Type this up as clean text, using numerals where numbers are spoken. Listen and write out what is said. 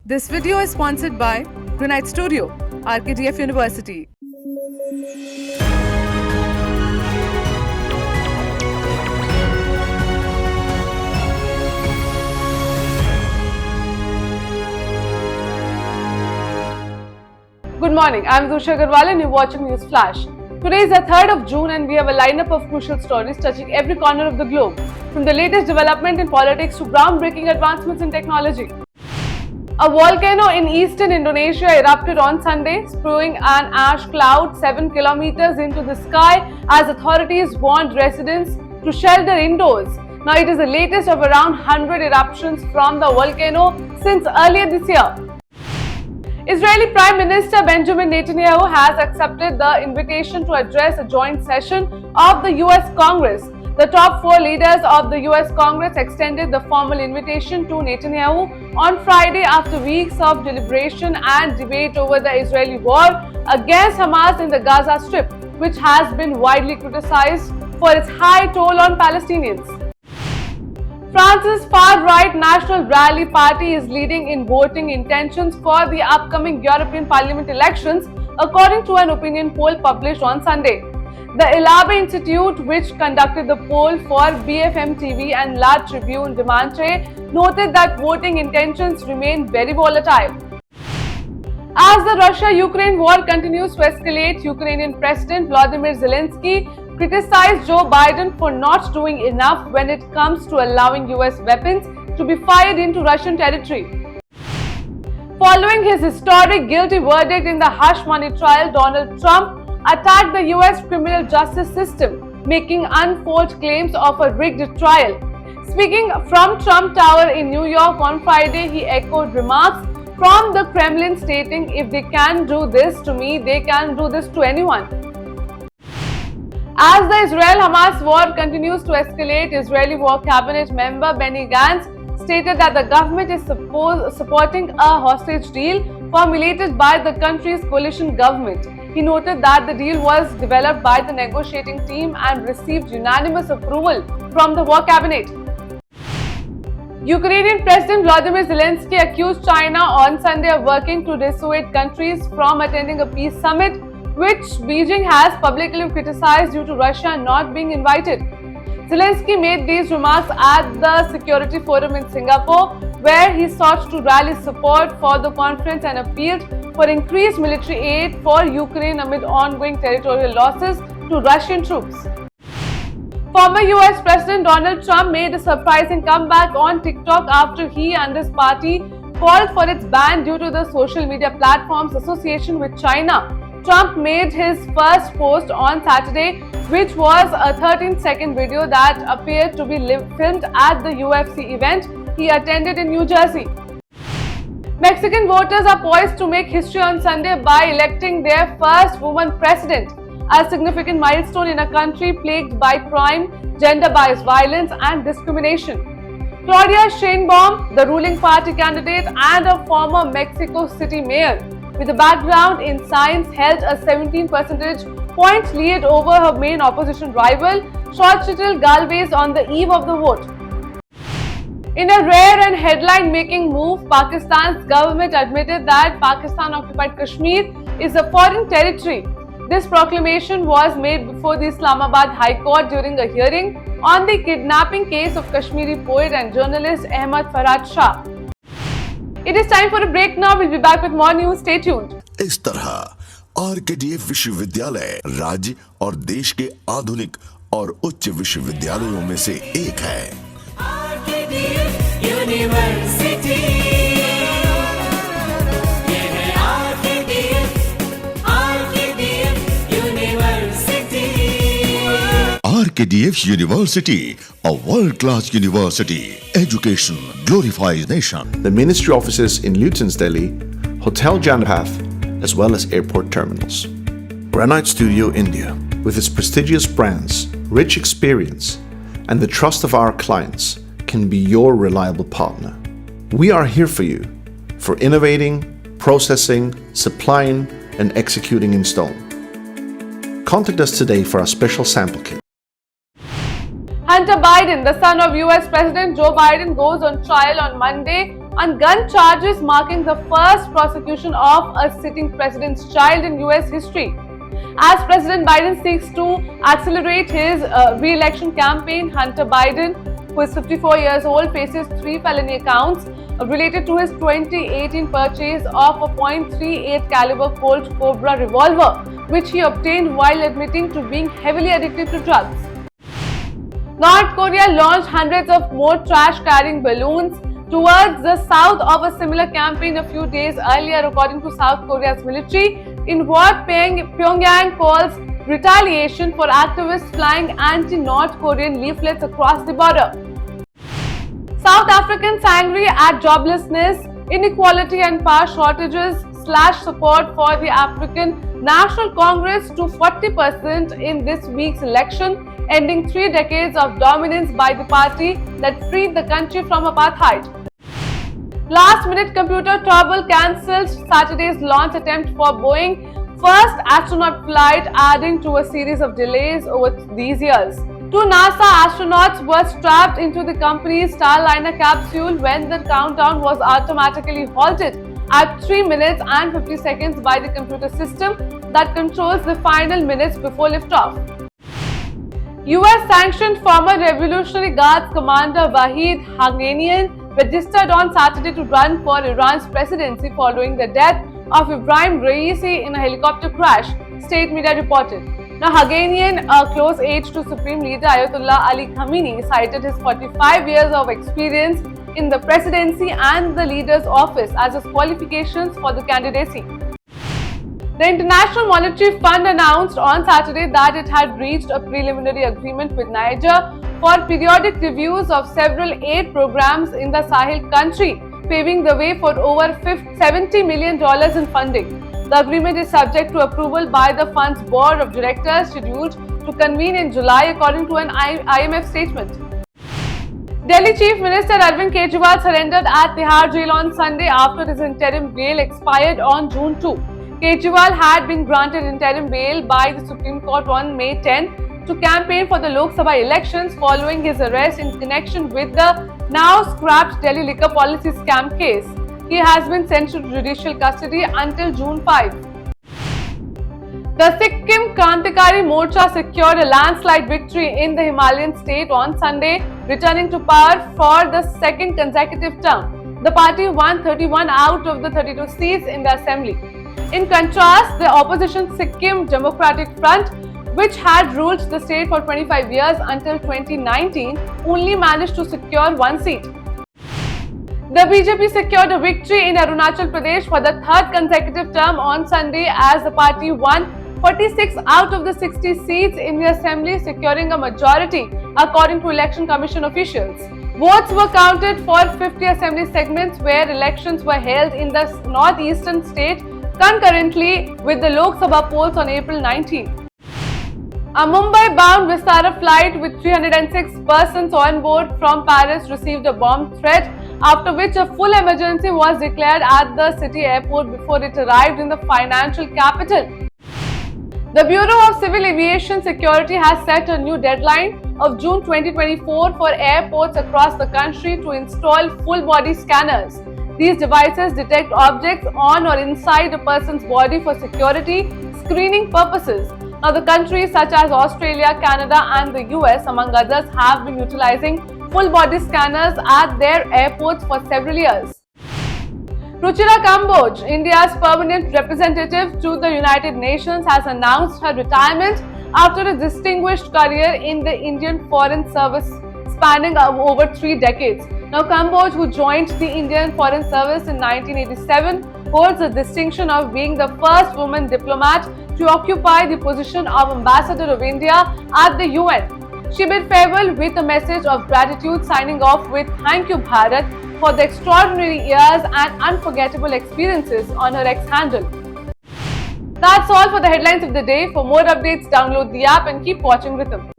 This video is sponsored by Granite Studio, RKTF University. Good morning, I am Zusha Agarwal and you're watching News Flash. Today is the 3rd of June and we have a lineup of crucial stories touching every corner of the globe, from the latest development in politics to groundbreaking advancements in technology. A volcano in eastern Indonesia erupted on Sunday, spewing an ash cloud 7 kilometers into the sky as authorities warned residents to shelter indoors. Now it is the latest of around 100 eruptions from the volcano since earlier this year. Israeli Prime Minister Benjamin Netanyahu has accepted the invitation to address a joint session of the US Congress. The top 4 leaders of the US Congress extended the formal invitation to Netanyahu on Friday after weeks of deliberation and debate over the Israeli war against Hamas in the Gaza Strip, which has been widely criticized for its high toll on Palestinians. France's far-right National Rally Party is leading in voting intentions for the upcoming European Parliament elections, according to an opinion poll published on Sunday. The Elabe Institute, which conducted the poll for BFM TV and La Tribune de Manche, noted that voting intentions remain very volatile. As the Russia-Ukraine war continues to escalate, Ukrainian President Volodymyr Zelensky criticized Joe Biden for not doing enough when it comes to allowing US weapons to be fired into Russian territory. Following his historic guilty verdict in the hush money trial, Donald Trump attacked the US criminal justice system, making unfold claims of a rigged trial. Speaking from Trump Tower in New York on Friday, he echoed remarks from the Kremlin stating, "If they can do this to me, they can do this to anyone." As the Israel-Hamas war continues to escalate, Israeli War Cabinet member Benny Gantz stated that the government is supporting a hostage deal formulated by the country's coalition government. He noted that the deal was developed by the negotiating team and received unanimous approval from the War Cabinet. Ukrainian President Volodymyr Zelensky accused China on Sunday of working to dissuade countries from attending a peace summit, which Beijing has publicly criticized due to Russia not being invited. Zelensky made these remarks at the Security Forum in Singapore, where he sought to rally support for the conference and appealed for increased military aid for Ukraine amid ongoing territorial losses to Russian troops. Former US President Donald Trump made a surprising comeback on TikTok after he and his party called for its ban due to the social media platform's association with China. Trump made his first post on Saturday, which was a 13-second video that appeared to be filmed at the UFC event he attended in New Jersey. Mexican voters are poised to make history on Sunday by electing their first woman president, a significant milestone in a country plagued by crime, gender-biased violence, and discrimination. Claudia Sheinbaum, the ruling party candidate and a former Mexico City mayor, with a background in science, held a 17 percentage point lead over her main opposition rival, Xochitl Galvez, on the eve of the vote. In a rare and headline-making move, Pakistan's government admitted that Pakistan-occupied Kashmir is a foreign territory. This proclamation was made before the Islamabad High Court during a hearing on the kidnapping case of Kashmiri poet and journalist Ahmad Farhad Shah. It is time for a break now. We'll be back with more news. Stay tuned. इस तरह आरकेटीएफ विश्वविद्यालय राज्य और देश के आधुनिक और उच्च विश्वविद्यालयों में से एक है। RKDF University, a world-class university. Education glorifies nation. The ministry offices in Luton's Delhi, Hotel Janapath, as well as airport terminals. Granite Studio India, with its prestigious brands, rich experience, and the trust of our clients, can be your reliable partner. We are here for you, for innovating, processing, supplying, and executing in stone. Contact us today for our special sample kit. Hunter Biden, the son of US President Joe Biden, goes on trial on Monday on gun charges, marking the first prosecution of a sitting president's child in US history. As President Biden seeks to accelerate his re-election campaign, Hunter Biden, who is 54 years old, faces 3 felony counts related to his 2018 purchase of a .38 caliber Colt Cobra revolver, which he obtained while admitting to being heavily addicted to drugs. North Korea launched hundreds of more trash-carrying balloons towards the south of a similar campaign a few days earlier, according to South Korea's military, in what Pyongyang calls retaliation for activists flying anti-North Korean leaflets across the border. South Africans angry at joblessness, inequality and power shortages slashed support for the African National Congress to 40% in this week's election, ending 3 decades of dominance by the party that freed the country from apartheid. Last-minute computer trouble cancelled Saturday's launch attempt for Boeing's first astronaut flight, adding to a series of delays over these years. 2 NASA astronauts were strapped into the company's Starliner capsule when the countdown was automatically halted at 3 minutes and 50 seconds by the computer system that controls the final minutes before liftoff. US sanctioned former Revolutionary Guards commander Wahid Haghanian registered on Saturday to run for Iran's presidency following the death of Ibrahim Raisi in a helicopter crash, state media reported. Now, Haghanian, a close aide to Supreme Leader Ayatollah Ali Khamenei, cited his 45 years of experience in the presidency and the leader's office as his qualifications for the candidacy. The International Monetary Fund announced on Saturday that it had reached a preliminary agreement with Niger for periodic reviews of several aid programs in the Sahel country, paving the way for over $70 million in funding. The agreement is subject to approval by the fund's board of directors, scheduled to convene in July, according to an IMF statement. Delhi Chief Minister Arvind Kejriwal surrendered at Tihar Jail on Sunday after his interim bail expired on June 2. Kejriwal had been granted interim bail by the Supreme Court on May 10 to campaign for the Lok Sabha elections following his arrest in connection with the now scrapped Delhi liquor policy scam case. He has been sent to judicial custody until June 5. The Sikkim Krantikari Morcha secured a landslide victory in the Himalayan state on Sunday, returning to power for the second consecutive term. The party won 31 out of the 32 seats in the assembly. In contrast, the opposition Sikkim Democratic Front, which had ruled the state for 25 years until 2019, only managed to secure 1 seat. The BJP secured a victory in Arunachal Pradesh for the 3rd consecutive term on Sunday as the party won 46 out of the 60 seats in the assembly, securing a majority, according to Election Commission officials. Votes were counted for 50 assembly segments where elections were held in the northeastern state concurrently with the Lok Sabha polls on April 19. A Mumbai-bound Vistara flight with 306 persons on board from Paris received a bomb threat, after which a full emergency was declared at the city airport before it arrived in the financial capital. The Bureau of Civil Aviation Security has set a new deadline of June 2024 for airports across the country to install full-body scanners. These devices detect objects on or inside a person's body for security screening purposes. Now, the countries such as Australia, Canada and the US, among others, have been utilizing full-body scanners at their airports for several years. Ruchira Kamboj, India's permanent representative to the United Nations, has announced her retirement after a distinguished career in the Indian Foreign Service spanning over 3 decades. Now, Kamboj, who joined the Indian Foreign Service in 1987, holds the distinction of being the first woman diplomat to occupy the position of Ambassador of India at the UN. She bid farewell with a message of gratitude, signing off with "Thank you, Bharat," for the extraordinary years and unforgettable experiences on her X handle. That's all for the headlines of the day. For more updates, download the app and keep watching Rhythm.